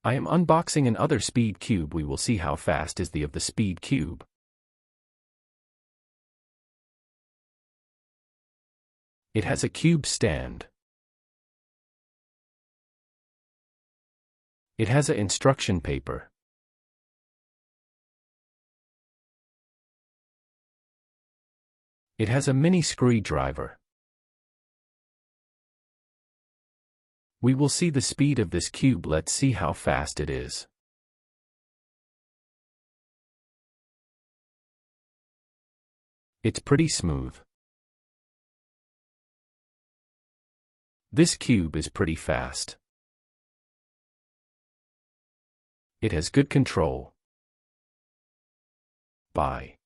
I am unboxing another speed cube. We will see how fast is the of the speed cube. It has a cube stand. It has a instruction paper. It has a mini screwdriver. We will see the speed of this cube. Let's see how fast it is. It's pretty smooth. This cube is pretty fast. It has good control. Bye.